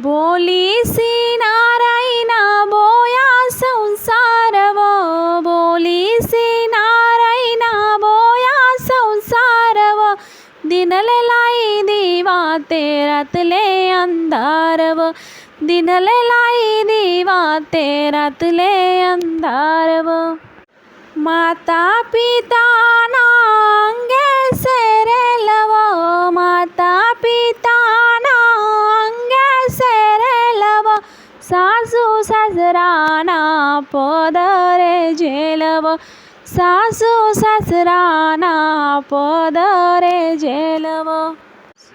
बोलीसी नारायणा बोया संसार व बोलीसी नारायणा बोया संसार व दिनले लाई दिवा तेरातले अंधार व दिनले लाई दिवा तेरातले अंधार व माता पिता नांगे सेरेलव माता पिता नांगे सेरेलव सासू सासराना पदरे झेलव सासू सासराना पदरे झेलव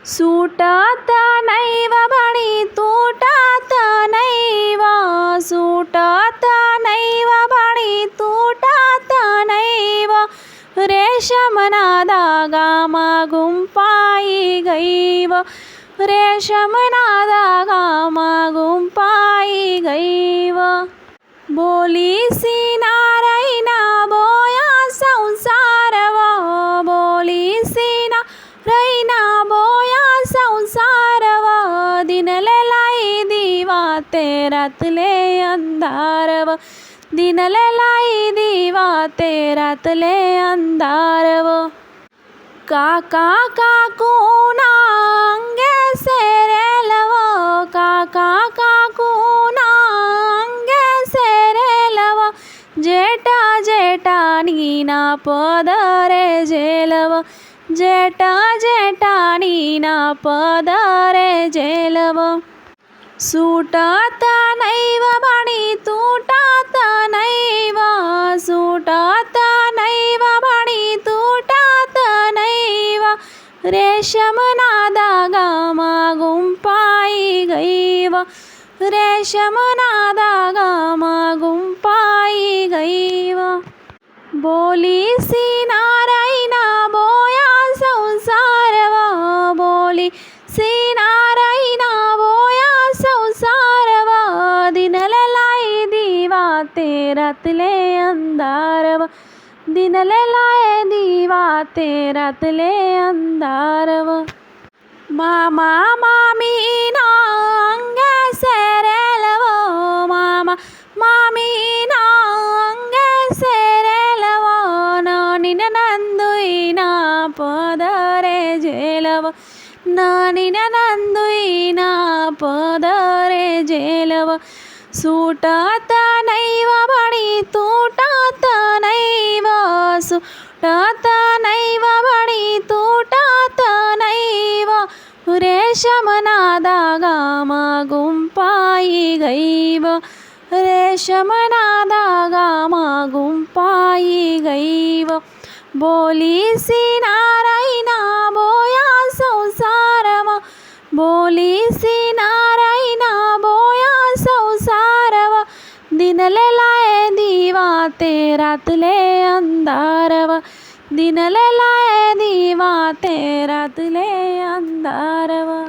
सुटत नैव बणी तुटत नैव सुटत नैव बणी तुटत नैव रेशमना धागा मागून पायी गैव रेशमना धागा मागून पायी गैव बोलीसी नारायणा बोया संसार व बोलीसी नारायणा बोया संसार व दिनले लाई दिवा तेरातले अंधार व दिनले लाई दिवा तेरातले अंधार व काका काकूना अंगे सेरेलव काका काकूना अंगे सेरेलव जेठा जेठानी ना पदरे झेलव जेठा जेठानी ना पदरे झेलव सुटत नैव बणी तुटत नैव सुटत नैव बणी तुटत नैव रेशमना धागा मागून पायी गैव रेशमना धागा मागून पायी गैव बोलीसी नारायणा बोया संसार व बोलीसी नारायणा बोया संसार व दिनले लाई दिवा तेरातले अंधार व दिनले लाई दिवा तेरातले अंधार व मामा मामी ना अंगे सेरेलव मामा मामी ना अंगे सेरेलव नानिन नंदुईना पदरे झेलव नानिन नंदुईना पदरे झेलव सुटत नैव बणी तुटत नैव सुटत नैव बणी तुटत नैव रेशमना धागा मागून पायी गैव रेशमना धागा मागून पायी गैव बोलीसी नारायणा बोया संसार व बोलीसी नारायणा बोया संसार व दिनले लाई दिवा तेरातले अंधार व दिनले लाई दिवा तेरातले अंधार व